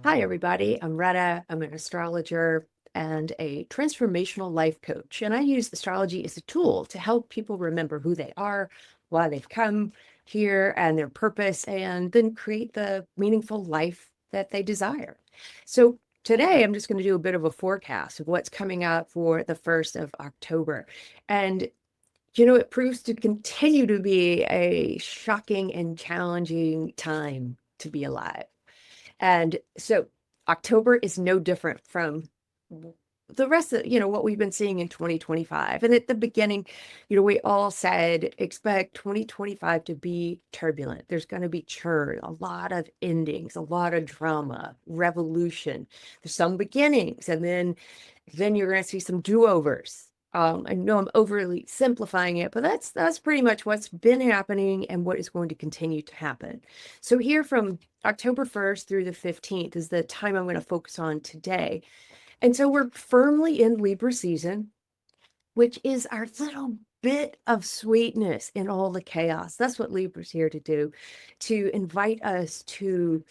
Hi, everybody. I'm Retta. I'm an astrologer and a transformational life coach. And I use astrology as a tool to help people remember who they are, why they've come here, and their purpose, and then create the meaningful life that they desire. So today, I'm just going to do a bit of a forecast of what's coming up for the 1st of October. And it proves to continue to be a shocking and challenging time to be alive. And so October is no different from the rest of, what we've been seeing in 2025. And at the beginning, we all said, expect 2025 to be turbulent. There's going to be churn, a lot of endings, a lot of drama, revolution. There's some beginnings, and then you're going to see some do-overs. I know I'm overly simplifying it, but that's pretty much what's been happening and what is going to continue to happen. So here from October 1st through the 15th is the time I'm going to focus on today. And so we're firmly in Libra season, which is our little bit of sweetness in all the chaos. That's what Libra's here to do, to invite us to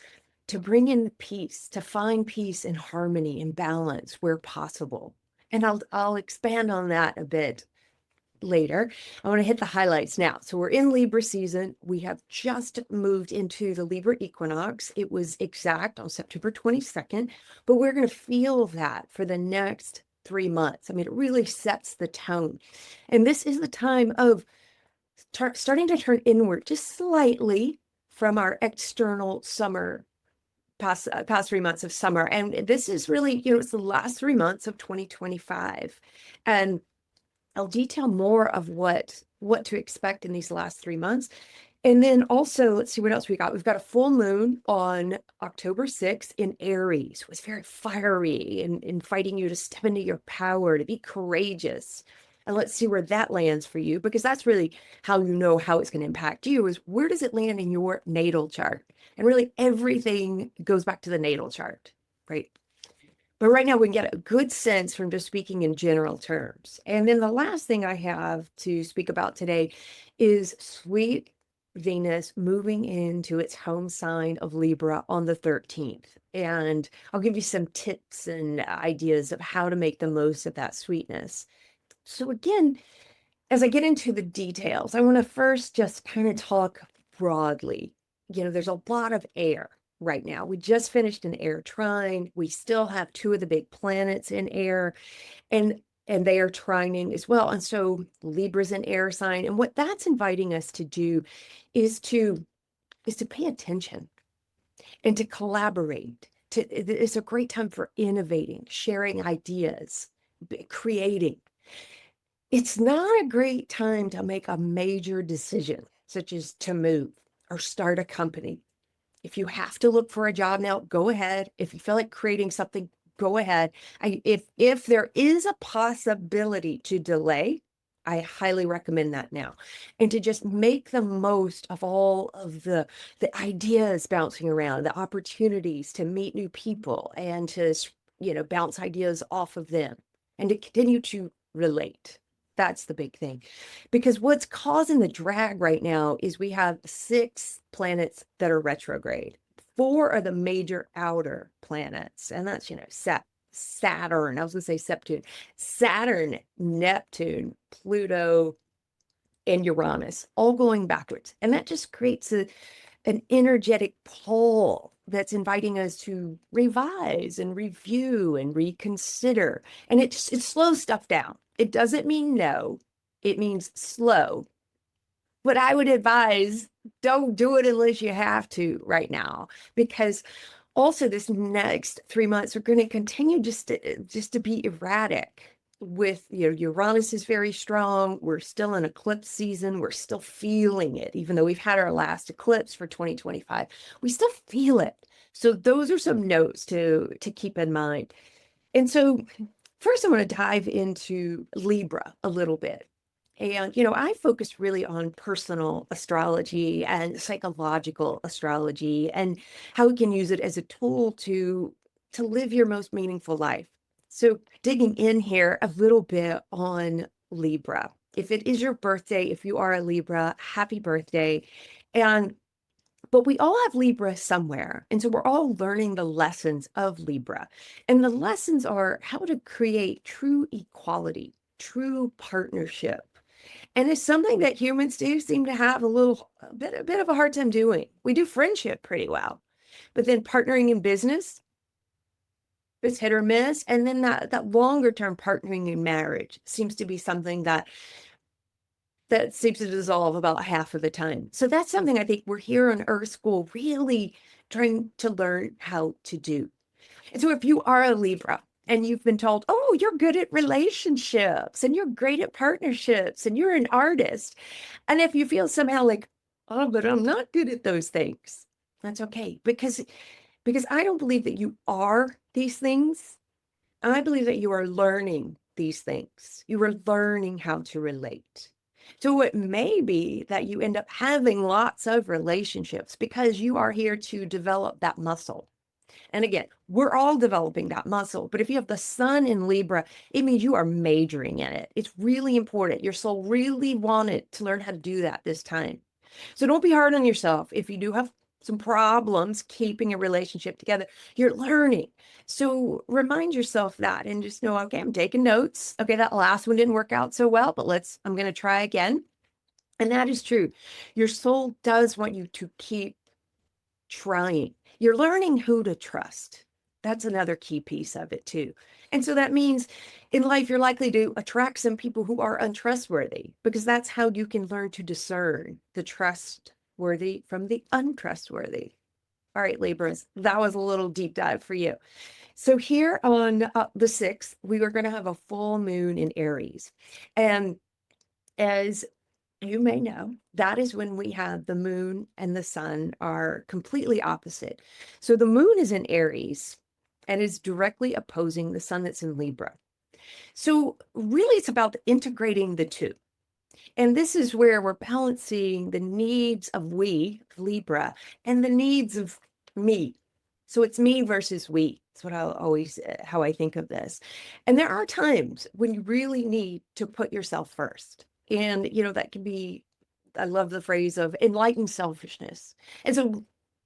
bring in peace, to find peace and harmony and balance where possible. And I'll expand on that a bit later. I want to hit the highlights now. So we're in Libra season. We have just moved into the Libra equinox. It was exact on September 22nd, but we're going to feel that for the next 3 months. I mean, it really sets the tone. And this is the time of starting to turn inward just slightly from our external summer past 3 months of summer. And this is really, it's the last 3 months of 2025. And I'll detail more of what to expect in these last 3 months. And then also, let's see what else we got. We've got a full moon on October 6th in Aries. It was very fiery and inviting you to step into your power, to be courageous. And let's see where that lands for you, because that's really how you know how it's going to impact you, is where does it land in your natal chart? And really everything goes back to the natal chart, right? But right now we can get a good sense from just speaking in general terms. And then the last thing I have to speak about today is sweet Venus moving into its home sign of Libra on the 13th. And I'll give you some tips and ideas of how to make the most of that sweetness. So again, as I get into the details, I want to first just kind of talk broadly. There's a lot of air right now. We just finished an air trine. We still have two of the big planets in air, and they are trining as well. And so Libra's an air sign. And what that's inviting us to do is to pay attention and to collaborate. It's a great time for innovating, sharing ideas, creating. It's not a great time to make a major decision, such as to move or start a company. If you have to look for a job now, go ahead. If you feel like creating something, go ahead. If there is a possibility to delay, I highly recommend that now. And to just make the most of all of the ideas bouncing around, the opportunities to meet new people and to, bounce ideas off of them and to continue to relate. That's the big thing. Because what's causing the drag right now is we have 6 planets that are retrograde. 4 are the major outer planets, and that's, Saturn. I was going to say Septune. Saturn, Neptune, Pluto, and Uranus, all going backwards. And that just creates an energetic pull that's inviting us to revise and review and reconsider. And it slows stuff down. It doesn't mean no, it means slow. But I would advise, don't do it unless you have to right now, because also this next 3 months are going to continue just to be erratic. With Uranus is very strong. We're still in eclipse season. We're still feeling it, even though we've had our last eclipse for 2025. We still feel it. So those are some notes to keep in mind. And so first, I want to dive into Libra a little bit. And, I focus really on personal astrology and psychological astrology and how we can use it as a tool to live your most meaningful life. So digging in here a little bit on Libra. If it is your birthday, if you are a Libra, happy birthday. And But we all have Libra somewhere. And so we're all learning the lessons of Libra. And the lessons are how to create true equality, true partnership. And it's something that humans do seem to have a bit of a hard time doing. We do friendship pretty well, but then partnering in business, it's hit or miss. And then that longer term partnering in marriage seems to be something that seems to dissolve about half of the time. So that's something I think we're here on Earth School really trying to learn how to do. And so if you are a Libra and you've been told, oh, you're good at relationships and you're great at partnerships and you're an artist, and if you feel somehow like, oh, but I'm not good at those things, that's okay. Because I don't believe that you are these things. I believe that you are learning these things. You are learning how to relate. So it may be that you end up having lots of relationships because you are here to develop that muscle. And again, we're all developing that muscle. But if you have the sun in Libra, it means you are majoring in it. It's really important. Your soul really wanted to learn how to do that this time. So don't be hard on yourself if you do have some problems keeping a relationship together. You're learning. So remind yourself that and just know, okay, I'm taking notes. Okay, that last one didn't work out so well, but I'm going to try again. And that is true. Your soul does want you to keep trying. You're learning who to trust. That's another key piece of it too. And so that means in life, you're likely to attract some people who are untrustworthy because that's how you can learn to discern the trustworthy from the untrustworthy. All right, Libras, that was a little deep dive for you. So here on the 6th, we are going to have a full moon in Aries. And as you may know, that is when we have the moon and the sun are completely opposite. So the moon is in Aries and is directly opposing the sun that's in Libra. So really it's about integrating the two. And this is where we're balancing the needs of we, Libra, and the needs of me. So it's me versus we. That's what I'll always, how I think of this. And there are times when you really need to put yourself first. And, that can be, I love the phrase of enlightened selfishness. And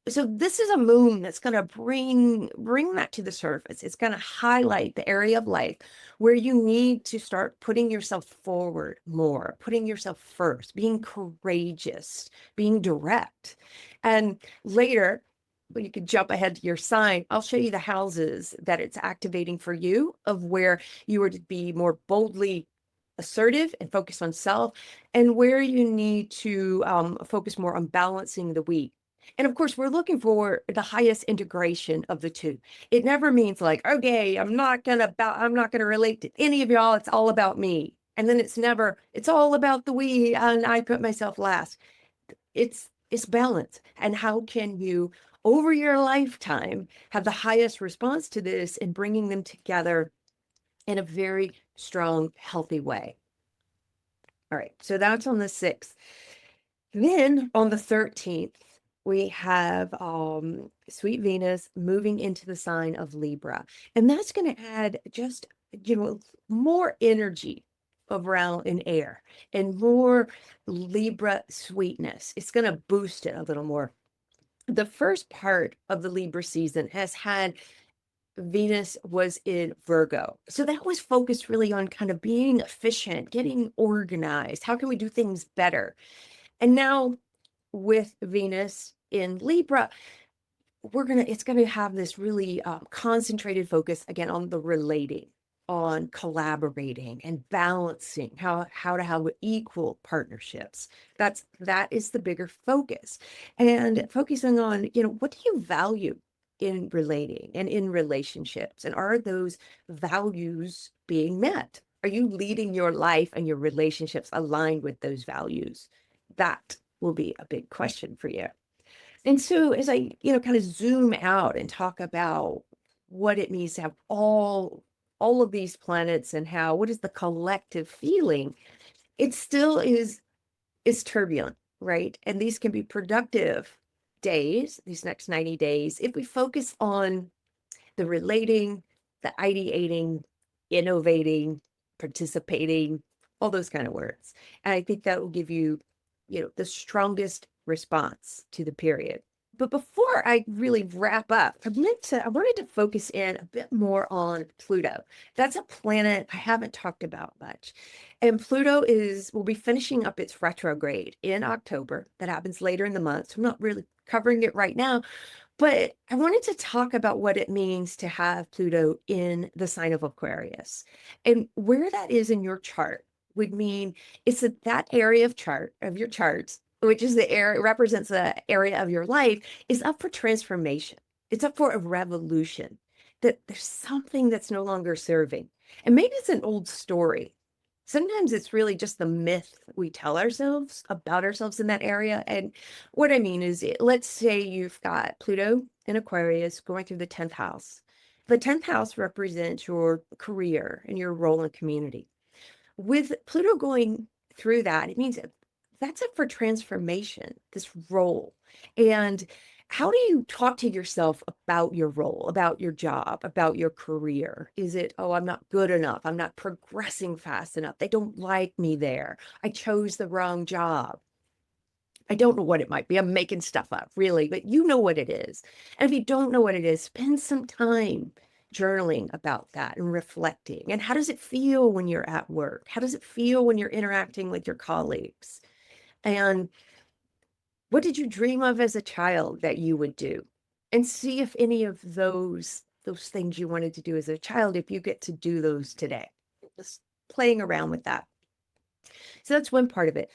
so this is a moon that's going to bring that to the surface. It's going to highlight the area of life where you need to start putting yourself forward more, putting yourself first, being courageous, being direct. And later, you can jump ahead to your sign. I'll show you the houses that it's activating for you of where you are to be more boldly assertive and focus on self, and where you need to focus more on balancing the we. And of course, we're looking for the highest integration of the two. It never means like, okay, I'm not gonna relate to any of y'all. It's all about me. And then it's all about the we, and I put myself last. It's balance. And how can you, over your lifetime, have the highest response to this and bringing them together in a very strong, healthy way? All right, so that's on the 6th. Then on the 13th, we have sweet Venus moving into the sign of Libra. And that's going to add just, more energy around in air and more Libra sweetness. It's going to boost it a little more. The first part of the Libra season has had Venus was in Virgo. So that was focused really on kind of being efficient, getting organized. How can we do things better? And now with Venus in Libra, it's going to have this really concentrated focus again on the relating, on collaborating and balancing, how to have equal partnerships. That is the bigger focus, and focusing on, what do you value in relating and in relationships, and are those values being met? Are you leading your life and your relationships aligned with those values? That will be a big question for you. And so as I, kind of zoom out and talk about what it means to have all of these planets and what is the collective feeling, it still is turbulent, right? And these can be productive days, these next 90 days, if we focus on the relating, the ideating, innovating, participating, all those kind of words. And I think that will give you, the strongest response to the period. But before I really wrap up, I wanted to focus in a bit more on Pluto. That's a planet I haven't talked about much. And Pluto will be finishing up its retrograde in October. That happens later in the month. So I'm not really covering it right now, but I wanted to talk about what it means to have Pluto in the sign of Aquarius. And where that is in your chart would mean it's that area of your charts, which is the area, represents the area of your life, is up for transformation. It's up for a revolution, that there's something that's no longer serving. And maybe it's an old story. Sometimes it's really just the myth we tell ourselves about ourselves in that area. And what I mean is, let's say you've got Pluto in Aquarius going through the 10th house. The 10th house represents your career and your role in community. With Pluto going through that, it means that's up for transformation, this role. And how do you talk to yourself about your role, about your job, about your career? Is it, oh, I'm not good enough. I'm not progressing fast enough. They don't like me there. I chose the wrong job. I don't know what it might be. I'm making stuff up, really, but you know what it is. And if you don't know what it is, spend some time journaling about that and reflecting. And how does it feel when you're at work? How does it feel when you're interacting with your colleagues? And what did you dream of as a child that you would do? And see if any of those things you wanted to do as a child, if you get to do those today. Just playing around with that. So that's one part of it.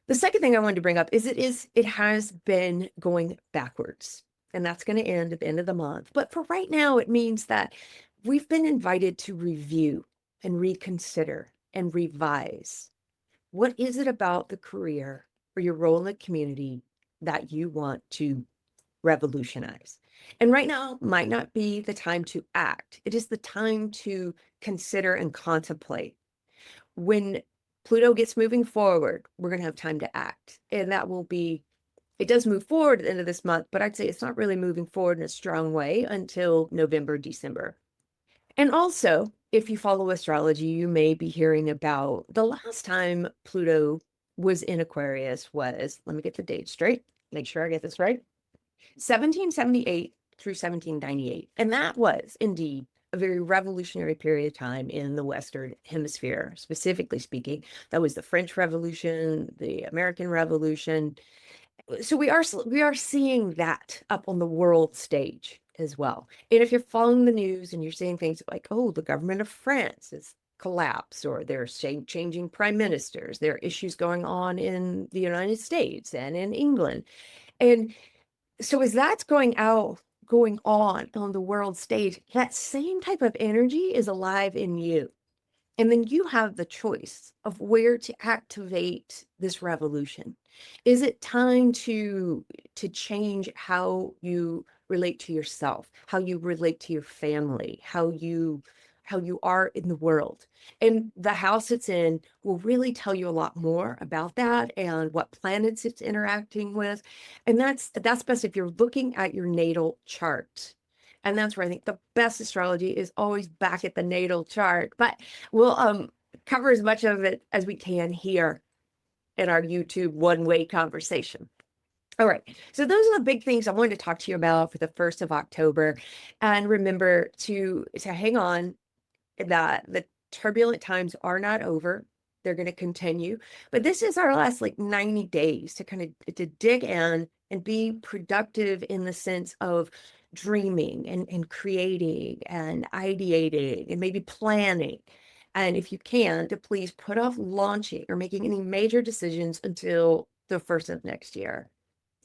The second thing I wanted to bring up is it has been going backwards, and that's going to end at the end of the month. But for right now, it means that we've been invited to review and reconsider and revise. What is it about the career or your role in the community that you want to revolutionize? And right now might not be the time to act. It is the time to consider and contemplate. When Pluto gets moving forward, we're going to have time to act. And that will be, it does move forward at the end of this month, but I'd say it's not really moving forward in a strong way until November, December. And also, if you follow astrology, you may be hearing about the last time Pluto was in Aquarius was, let me get the date straight, make sure I get this right, 1778 through 1798. And that was indeed a very revolutionary period of time in the Western Hemisphere, specifically speaking. That was the French Revolution, the American Revolution. So we are seeing that up on the world stage as well. And if you're following the news and you're seeing things like, oh, the government of France has collapsed, or they're changing prime ministers, there are issues going on in the United States and in England. And so as that's going on the world stage, that same type of energy is alive in you. And then you have the choice of where to activate this revolution. Is it time to change how you relate to yourself, how you relate to your family, how you are in the world? And the house it's in will really tell you a lot more about that and what planets it's interacting with. And that's best if you're looking at your natal chart. And that's where I think the best astrology is always back at the natal chart. But we'll cover as much of it as we can here in our YouTube one-way conversation. All right, so those are the big things I wanted to talk to you about for the 1st of October. And remember to hang on, that the turbulent times are not over. They're going to continue. But this is our last like 90 days to kind of to dig in and be productive in the sense of dreaming and creating and ideating and maybe planning. And if you can, to please put off launching or making any major decisions until the 1st of next year.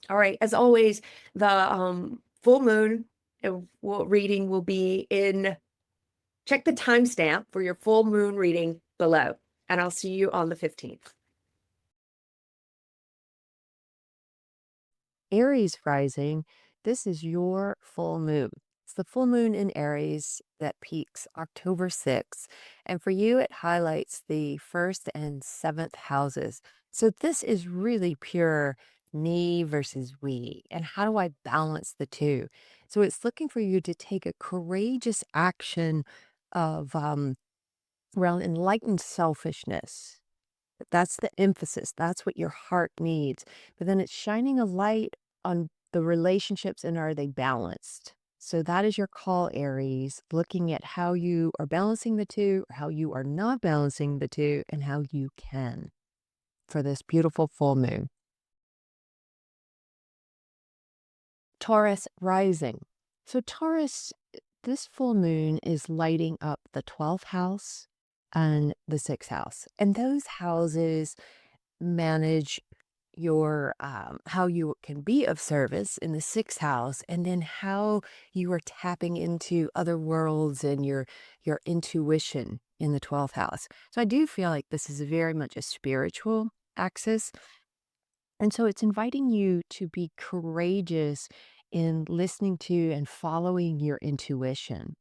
All right, as always, the full moon reading will be in, check the timestamp for your full moon reading below, and I'll see you on the 15th. Aries rising, this is your full moon. It's the full moon in Aries that peaks October 6th. And for you, it highlights the 1st and 7th houses. So this is really pure me versus we. And how do I balance the two? So it's looking for you to take a courageous action of around enlightened selfishness. That's the emphasis. That's what your heart needs. But then it's shining a light on the relationships and are they balanced? So that is your call, Aries, looking at how you are balancing the two, or how you are not balancing the two, and how you can for this beautiful full moon. Taurus rising. So, Taurus, this full moon is lighting up the 12th house and the 6th house. And those houses manage your how you can be of service in the 6th house, and then how you are tapping into other worlds and your intuition in the 12th house. So I do feel like this is very much a spiritual axis, and so it's inviting you to be courageous in listening to and following your intuition.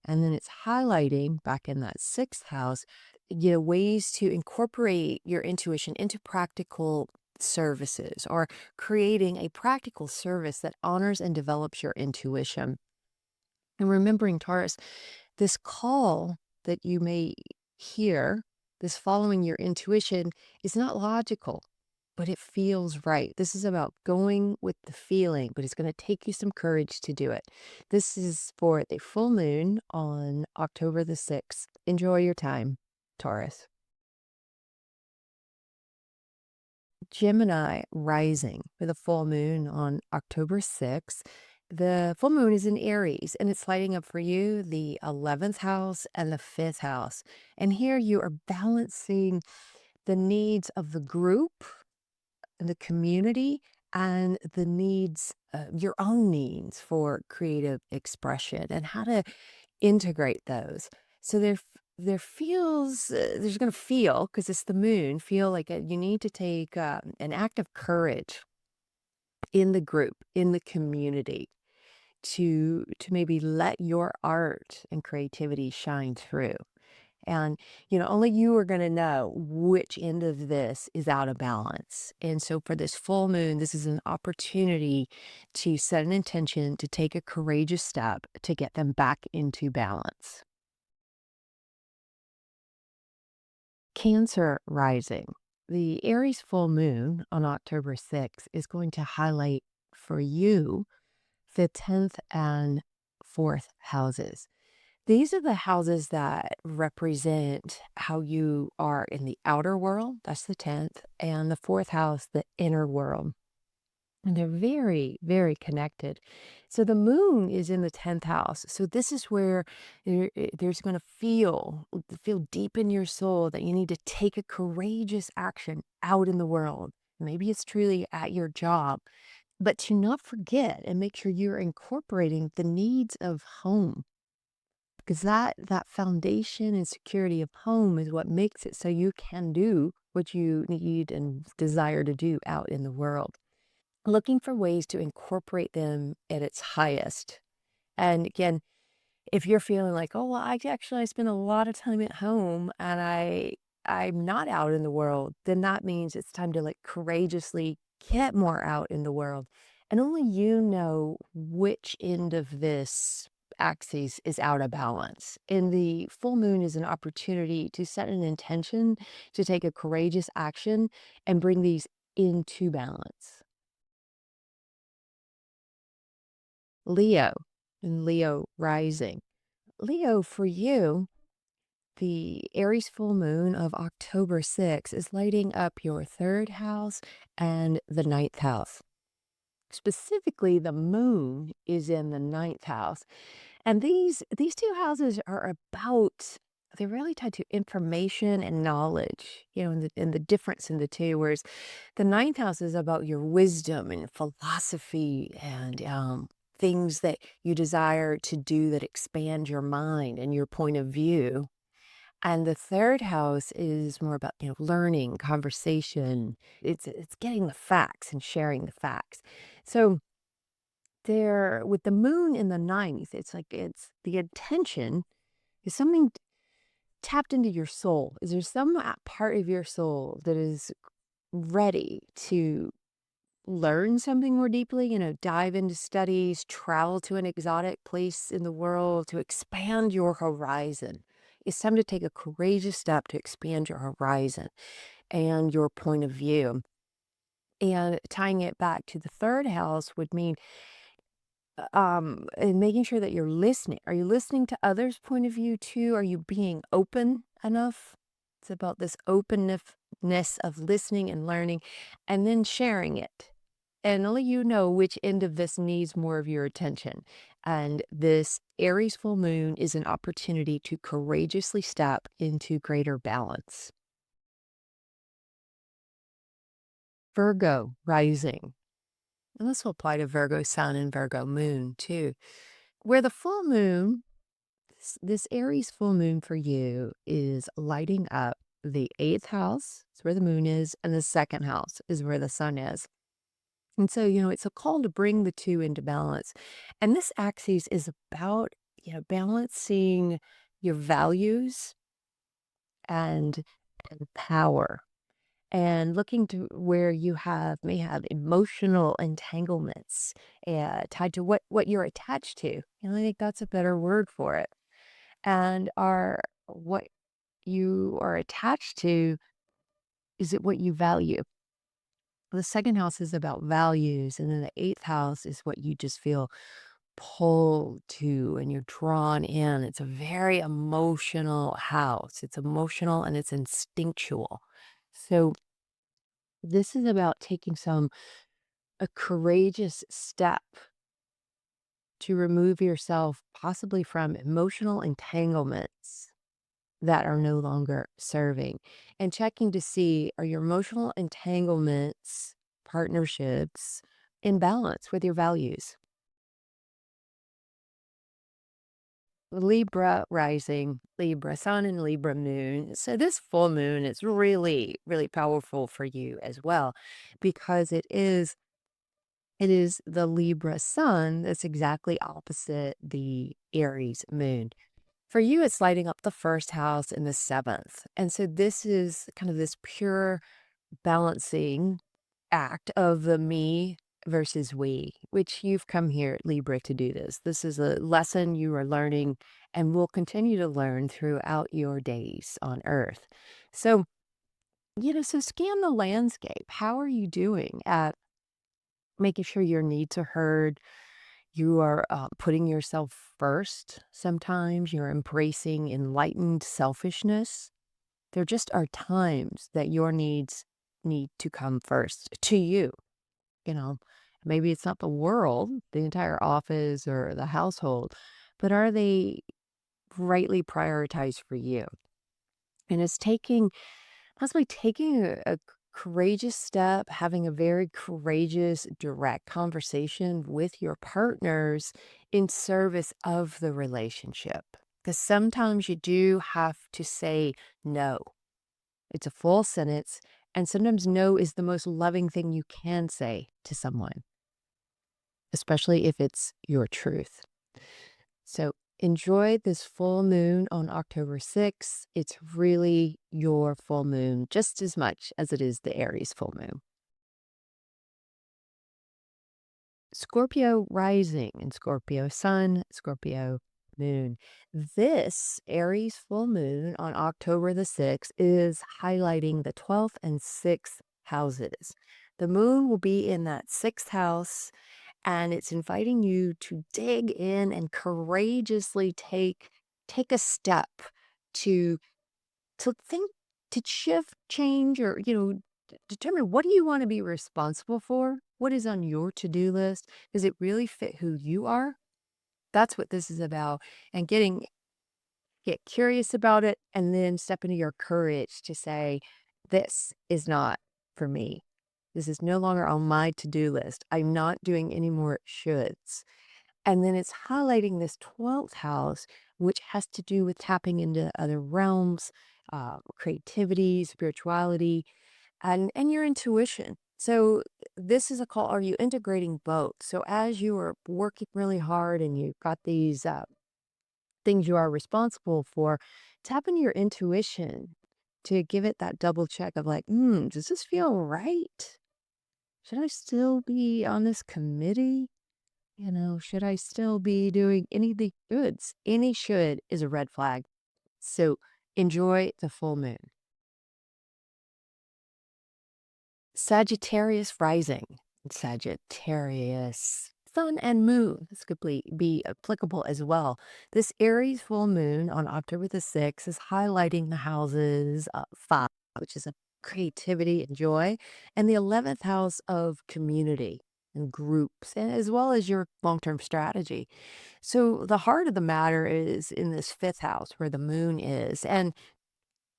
And then it's highlighting back in that 6th house, ways to incorporate your intuition into practical services, or creating a practical service that honors and develops your intuition. And remembering, Taurus, this call that you may hear, this following your intuition, is not logical, but it feels right. This is about going with the feeling, but it's going to take you some courage to do it. This is for the full moon on October the 6th. Enjoy your time, Taurus. Gemini rising with a full moon on October 6th. The full moon is in Aries, and it's lighting up for you the 11th house and the 5th house. And here you are balancing the needs of the group and the community, and the needs, your own needs for creative expression, and how to integrate those. So there feels, there's going to feel, because it's the moon, feel like you need to take an act of courage in the group, in the community, to maybe let your art and creativity shine through. And, only you are going to know which end of this is out of balance. And so for this full moon, this is an opportunity to set an intention, to take a courageous step to get them back into balance. Cancer rising. The Aries full moon on October 6th is going to highlight for you the 10th and 4th houses. These are the houses that represent how you are in the outer world. That's the 10th. And the 4th house, the inner world. And they're very, very connected. So the moon is in the 10th house. So this is where there's going to feel deep in your soul that you need to take a courageous action out in the world. Maybe it's truly at your job, but to not forget and make sure you're incorporating the needs of home, because that foundation and security of home is what makes it so you can do what you need and desire to do out in the world. Looking for ways to incorporate them at its highest. And again, if you're feeling like, oh, well, I spend a lot of time at home and I'm not out in the world, then that means it's time to like courageously get more out in the world. And only you know which end of this axis is out of balance. And the full moon is an opportunity to set an intention, to take a courageous action and bring these into balance. Leo and Leo rising. Leo, for you, the Aries full moon of October 6th is lighting up your 3rd house and the 9th house. Specifically, the moon is in the 9th house. And these two houses are about, they're really tied to information and knowledge, and the difference in the two. Whereas the 9th house is about your wisdom and philosophy and things that you desire to do that expand your mind and your point of view. And the 3rd house is more about, learning, conversation. It's getting the facts and sharing the facts. So there, with the moon in the 9th, it's like it's the intention is something tapped into your soul. Is there some part of your soul that is ready to learn something more deeply, dive into studies, travel to an exotic place in the world, to expand your horizon? It's time to take a courageous step to expand your horizon. and your point of view. And tying it back to the third house would mean and making sure that you're listening. Are you listening to others' point of view too? Are you being open enough? It's about this openness of listening and learning and then sharing it. And only you know which end of this needs more of your attention. And this Aries full moon is an opportunity to courageously step into greater balance. Virgo rising. And this will apply to Virgo sun and Virgo moon too. Where the full moon, this Aries full moon for you is lighting up the eighth house, it's where the moon is, and the second house is where the sun is. And so, it's a call to bring the two into balance. And this axis is about, balancing your values and, and power and looking to where you may have emotional entanglements tied to what you're attached to. I think that's a better word for it. And are what you are attached to, is it what you value? The second house is about values, and then the eighth house is what you just feel pulled to and you're drawn in. It's a very emotional house. It's emotional and it's instinctual. So this is about taking a courageous step to remove yourself possibly from emotional entanglements that are no longer serving and checking to see, are your emotional entanglements, partnerships in balance with your values? Libra rising, Libra sun, and Libra moon. So this full moon is really, really powerful for you as well because it is the Libra sun that's exactly opposite the Aries moon. For you, it's lighting up the first house and the seventh. And so this is kind of this pure balancing act of the me versus we, which you've come here at Libra to do this. This is a lesson you are learning and will continue to learn throughout your days on Earth. So, so scan the landscape. How are you doing at making sure your needs are heard? You are putting yourself first sometimes. You're embracing enlightened selfishness. There just are times that your needs need to come first to you. You know, maybe it's not the world, the entire office or the household, but are they rightly prioritized for you? And it's possibly taking a courageous step, having a very courageous, direct conversation with your partners in service of the relationship. Because sometimes you do have to say no. It's a full sentence. And sometimes no is the most loving thing you can say to someone, especially if it's your truth. So enjoy this full moon on October 6th. It's really your full moon just as much as it is the Aries full moon. Scorpio rising and Scorpio sun, Scorpio moon. This Aries full moon on October the 6th is highlighting the 12th and 6th houses. The moon will be in that sixth house, and it's inviting you to dig in and courageously take a step to think, to shift, change, or determine, what do you want to be responsible for? What is on your to-do list? Does it really fit who you are? That's what this is about. And get curious about it and then step into your courage to say, this is not for me. This is no longer on my to-do list. I'm not doing any more shoulds. And then it's highlighting this 12th house, which has to do with tapping into other realms, creativity, spirituality, and your intuition. So this is a call. Are you integrating both? So as you are working really hard and you've got these things you are responsible for, tap into your intuition to give it that double check of like, does this feel right? Should I still be on this committee? Should I still be doing any of the goods? Any should is a red flag. So enjoy the full moon. Sagittarius rising, Sagittarius sun and moon. This could be applicable as well. This Aries full moon on October the 6th is highlighting the houses 5, which is a creativity and joy, and the 11th house of community and groups, and as well as your long-term strategy. So the heart of the matter is in this fifth house where the moon is, and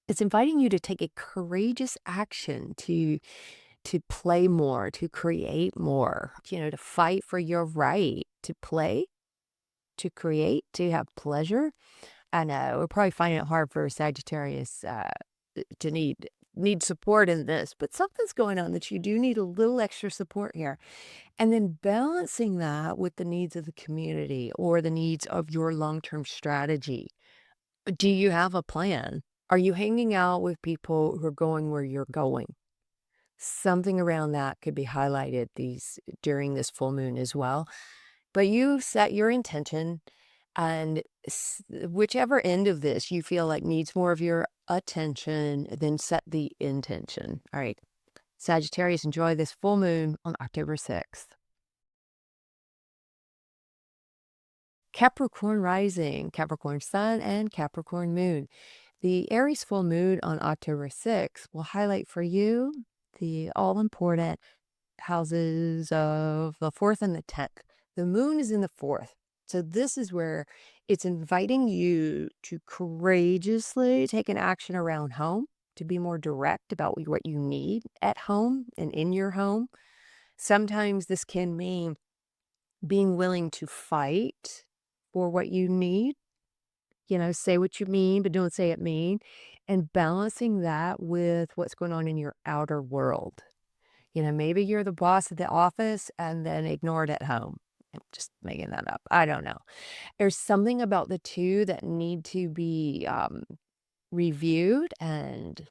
it's inviting you to take a courageous action to play more, to create more, to fight for your right to play, to create, to have pleasure. I know we're probably finding it hard for Sagittarius to need support in this, but something's going on that you do need a little extra support here. And then balancing that with the needs of the community or the needs of your long-term strategy. Do you have a plan? Are you hanging out with people who are going where you're going? Something around that could be highlighted these during this full moon as well. But you set your intention, and whichever end of this you feel like needs more of your attention, then set the intention. All right. Sagittarius, enjoy this full moon on October 6th. Capricorn rising, Capricorn sun, and Capricorn moon. The Aries full moon on October 6th will highlight for you the all important houses of the 4th and the 10th. The moon is in the 4th. So this is where it's inviting you to courageously take an action around home, to be more direct about what you need at home and in your home. Sometimes this can mean being willing to fight for what you need, say what you mean, but don't say it mean, and balancing that with what's going on in your outer world. Maybe you're the boss at the office and then ignored at home. I'm just making that up. I don't know. There's something about the two that need to be reviewed and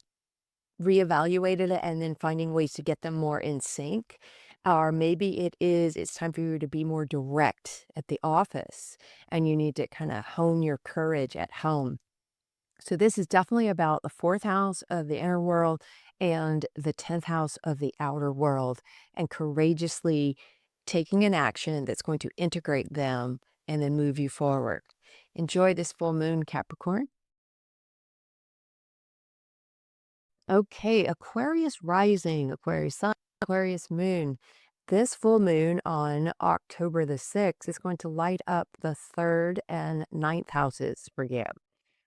reevaluated, and then finding ways to get them more in sync. Or maybe it's time for you to be more direct at the office and you need to kind of hone your courage at home. So this is definitely about the 4th house of the inner world and the 10th house of the outer world, and courageously taking an action that's going to integrate them and then move you forward. Enjoy this full moon, Capricorn. Okay, Aquarius rising, Aquarius sun, Aquarius moon. This full moon on October the 6th is going to light up the 3rd and 9th houses for you.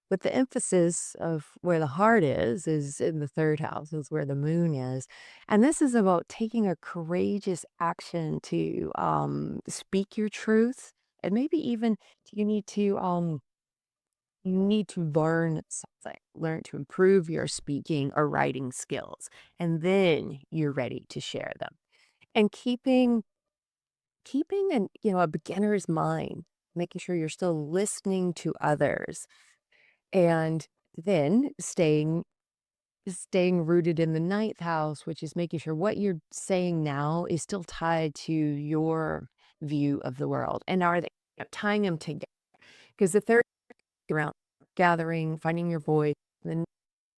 But the emphasis of where the heart is in the 3rd house, is where the moon is. And this is about taking a courageous action to speak your truth. And maybe even you need to learn something, learn to improve your speaking or writing skills. And then you're ready to share them. And keeping a beginner's mind, making sure you're still listening to others, and then staying rooted in the 9th house, which is making sure what you're saying now is still tied to your view of the world. And are they tying them together? Because the 3rd around gathering, finding your voice, then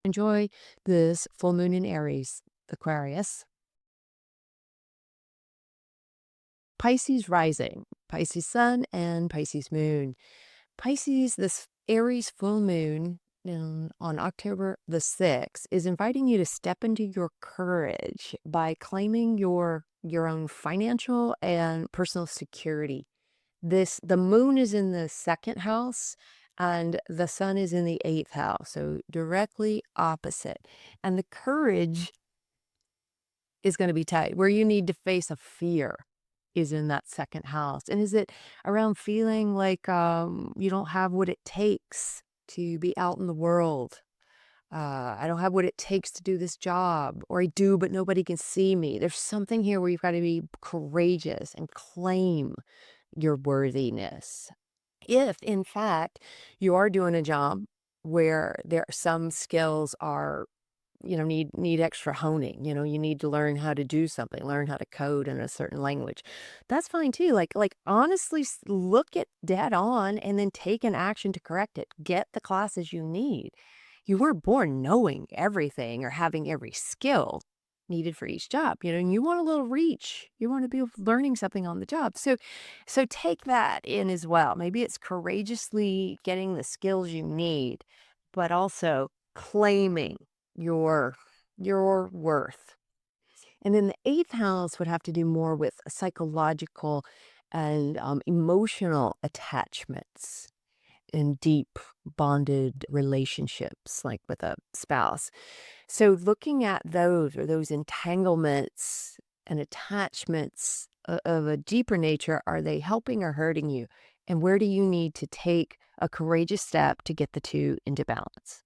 enjoy this full moon in Aries, Aquarius. Pisces rising, Pisces sun, and Pisces moon. Pisces, this Aries full moon on October the 6th is inviting you to step into your courage by claiming your own financial and personal security. The moon is in the 2nd house and the sun is in the 8th house, so directly opposite. And the courage is going to be tight. Where you need to face a fear is in that 2nd house. And is it around feeling like you don't have what it takes to be out in the world? I don't have what it takes to do this job, or I do, but nobody can see me. There's something here where you've got to be courageous and claim your worthiness. If, in fact, you are doing a job where some skills are need extra honing. You need to learn how to do something, learn how to code in a certain language. That's fine too. Like honestly, look it dead on and then take an action to correct it. Get the classes you need. You weren't born knowing everything or having every skill. needed for each job, and you want a little reach. You want to be learning something on the job. So take that in as well. Maybe it's courageously getting the skills you need, but also claiming your your worth. And then the eighth house would have to do more with psychological and emotional attachments in deep bonded relationships, like with a spouse. So, looking at those or those entanglements and attachments of a deeper nature, are they helping or hurting you? And where do you need to take a courageous step to get the two into balance?